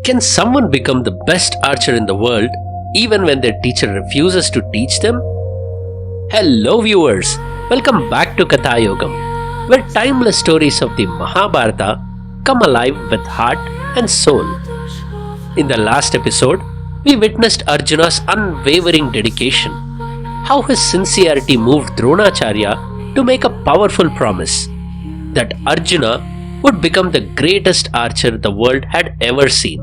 Can someone become the best archer in the world even when their teacher refuses to teach them? Hello viewers, welcome back to Katha Yogam, where timeless stories of the Mahabharata come alive with heart and soul. In the last episode, we witnessed Arjuna's unwavering dedication, how his sincerity moved Dronacharya to make a powerful promise that Arjuna would become the greatest archer the world had ever seen.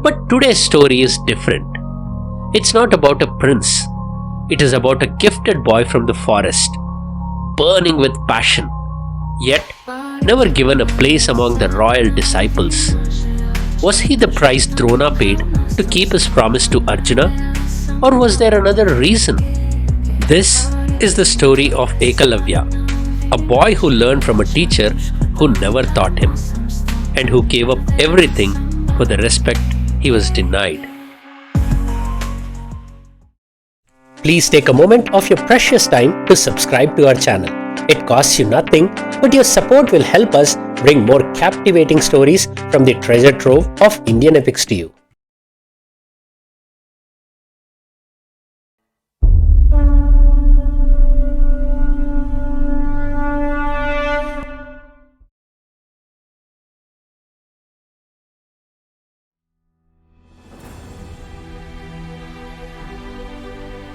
But today's story is different. It's not about a prince. It is about a gifted boy from the forest, burning with passion, yet never given a place among the royal disciples. Was he the price Drona paid to keep his promise to Arjuna? Or was there another reason? This is the story of Ekalavya, a boy who learned from a teacher who never taught him, and who gave up everything for the respect he was denied. Please take a moment of your precious time to subscribe to our channel. It costs you nothing, but your support will help us bring more captivating stories from the treasure trove of Indian epics to you.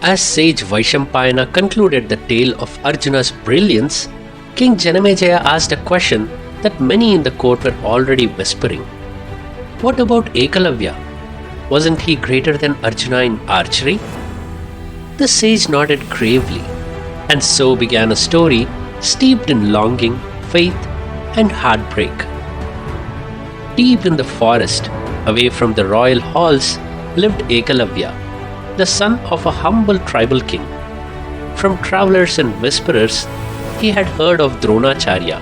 As sage Vaishampayana concluded the tale of Arjuna's brilliance, King Janamejaya asked a question that many in the court were already whispering. What about Ekalavya? Wasn't he greater than Arjuna in archery? The sage nodded gravely, and so began a story steeped in longing, faith, and heartbreak. Deep in the forest, away from the royal halls, lived Ekalavya, the son of a humble tribal king. From travelers and whisperers, he had heard of Dronacharya,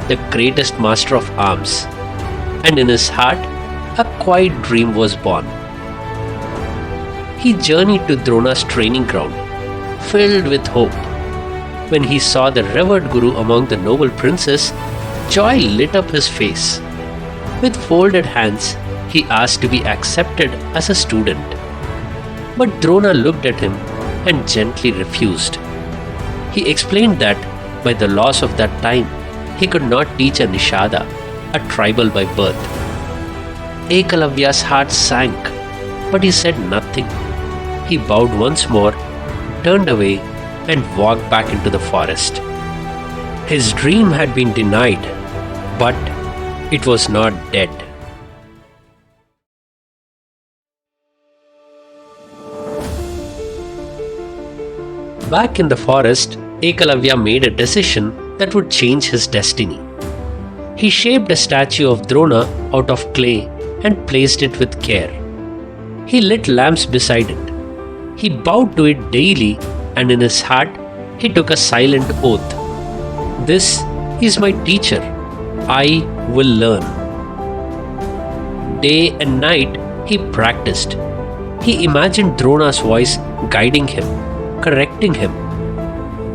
the greatest master of arms, and in his heart, a quiet dream was born. He journeyed to Drona's training ground, filled with hope. When he saw the revered Guru among the noble princes, joy lit up his face. With folded hands, he asked to be accepted as a student. But Drona looked at him and gently refused. He explained that by the laws of that time, he could not teach a Nishada, a tribal by birth. Ekalavya's heart sank, but he said nothing. He bowed once more, turned away, and walked back into the forest. His dream had been denied, but it was not dead. Back in the forest, Ekalavya made a decision that would change his destiny. He shaped a statue of Drona out of clay and placed it with care. He lit lamps beside it. He bowed to it daily, and in his heart, he took a silent oath. This is my teacher. I will learn. Day and night, he practiced. He imagined Drona's voice guiding him, correcting him.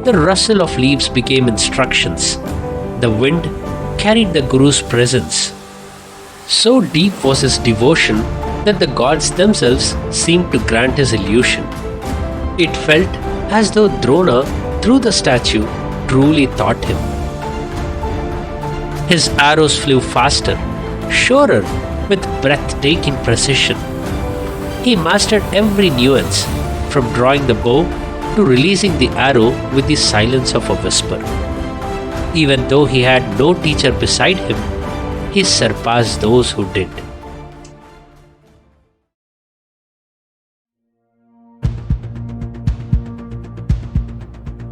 The rustle of leaves became instructions. The wind carried the Guru's presence. So deep was his devotion that the gods themselves seemed to grant his illusion. It felt as though Drona, through the statue, truly taught him. His arrows flew faster, surer, with breathtaking precision. He mastered every nuance, from drawing the bow to releasing the arrow with the silence of a whisper. Even though he had no teacher beside him, he surpassed those who did.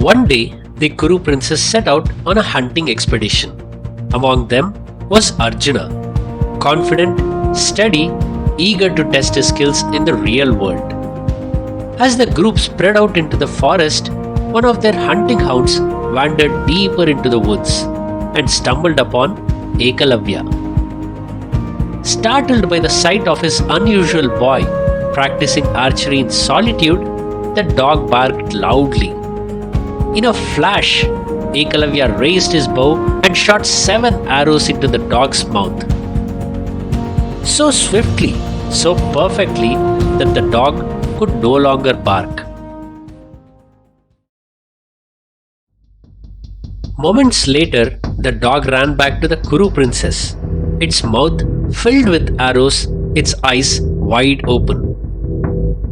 One day, the Kuru princes set out on a hunting expedition. Among them was Arjuna, confident, steady, eager to test his skills in the real world. As the group spread out into the forest, one of their hunting hounds wandered deeper into the woods and stumbled upon Ekalavya. Startled by the sight of his unusual boy practicing archery in solitude, the dog barked loudly. In a flash, Ekalavya raised his bow and shot 7 arrows into the dog's mouth. so swiftly, so perfectly that the dog could no longer bark. Moments later, the dog ran back to the Kuru princess, its mouth filled with arrows, its eyes wide open.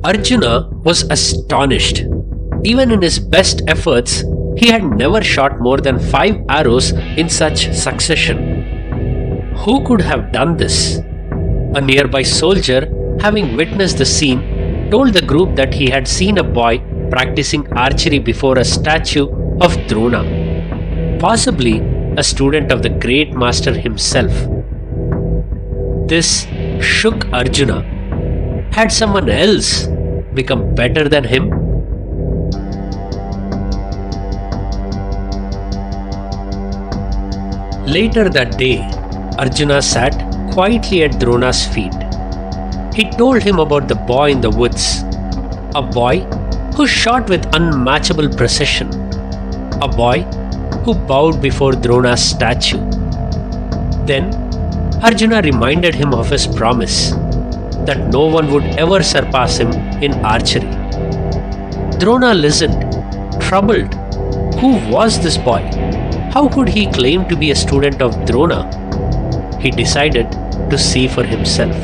Arjuna was astonished. Even in his best efforts, he had never shot more than 5 arrows in such succession. Who could have done this? A nearby soldier, having witnessed the scene, told the group that he had seen a boy practicing archery before a statue of Drona, possibly a student of the great master himself. This shook Arjuna. Had someone else become better than him? Later that day, Arjuna sat quietly at Drona's feet. He told him about the boy in the woods, a boy who shot with unmatchable precision, a boy who bowed before Drona's statue. Then Arjuna reminded him of his promise that no one would ever surpass him in archery. Drona listened, troubled. Who was this boy? How could he claim to be a student of Drona? He decided to see for himself.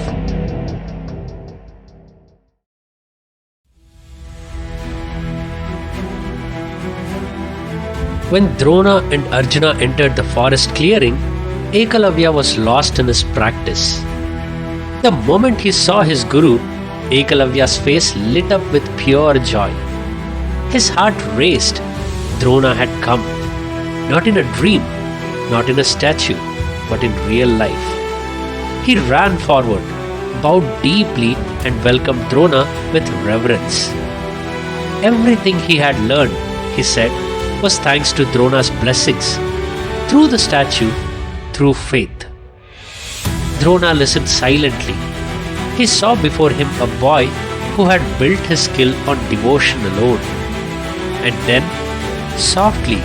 When Drona and Arjuna entered the forest clearing, Ekalavya was lost in his practice. The moment he saw his guru, Ekalavya's face lit up with pure joy. His heart raced. Drona had come. Not in a dream, not in a statue, but in real life. He ran forward, bowed deeply and welcomed Drona with reverence. Everything he had learned, he said, was thanks to Drona's blessings, through the statue, through faith. Drona listened silently. He saw before him a boy who had built his skill on devotion alone. And then, softly,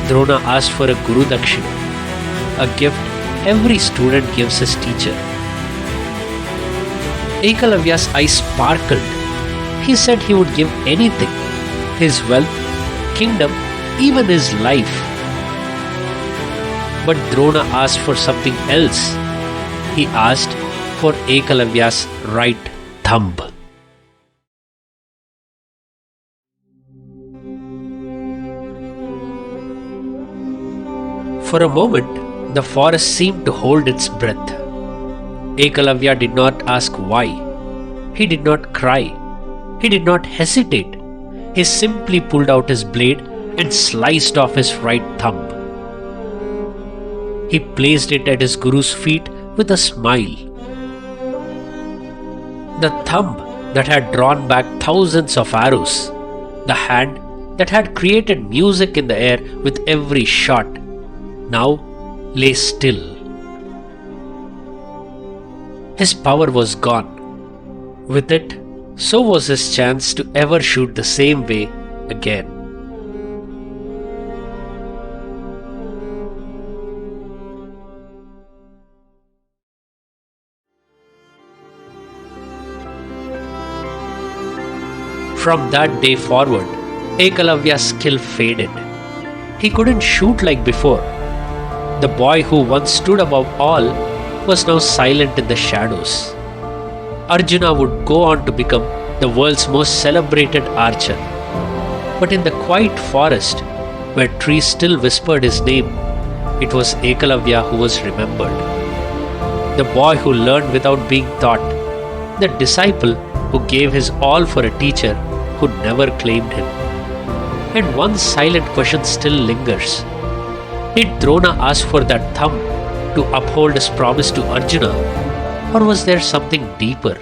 Drona asked for a Guru Dakshina, a gift every student gives his teacher. Ekalavya's eyes sparkled. He said he would give anything, his wealth, kingdom, even his life. But Drona asked for something else. He asked for Ekalavya's right thumb. For a moment, the forest seemed to hold its breath. Ekalavya did not ask why. He did not cry. He did not hesitate. He simply pulled out his blade and sliced off his right thumb. He placed it at his guru's feet with a smile. The thumb that had drawn back thousands of arrows, the hand that had created music in the air with every shot, now lay still. His power was gone. With it, so was his chance to ever shoot the same way again. From that day forward, Ekalavya's skill faded. He couldn't shoot like before. The boy who once stood above all was now silent in the shadows. Arjuna would go on to become the world's most celebrated archer. But in the quiet forest, where trees still whispered his name, it was Ekalavya who was remembered. The boy who learned without being taught, the disciple who gave his all for a teacher who never claimed him. And one silent question still lingers. Did Drona ask for that thumb to uphold his promise to Arjuna, or was there something deeper?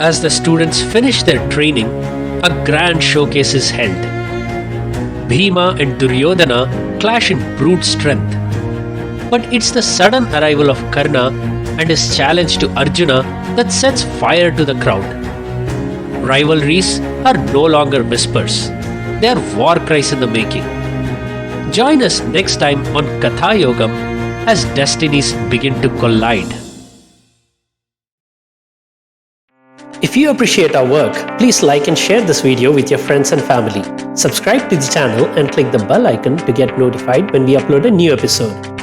As the students finish their training, a grand showcase is held. Bhima and Duryodhana clash in brute strength. But it's the sudden arrival of Karna and his challenge to Arjuna that sets fire to the crowd. Rivalries are no longer whispers. They are war cries in the making. Join us next time on Katha Yogam as destinies begin to collide. If you appreciate our work, please like and share this video with your friends and family. Subscribe to the channel and click the bell icon to get notified when we upload a new episode.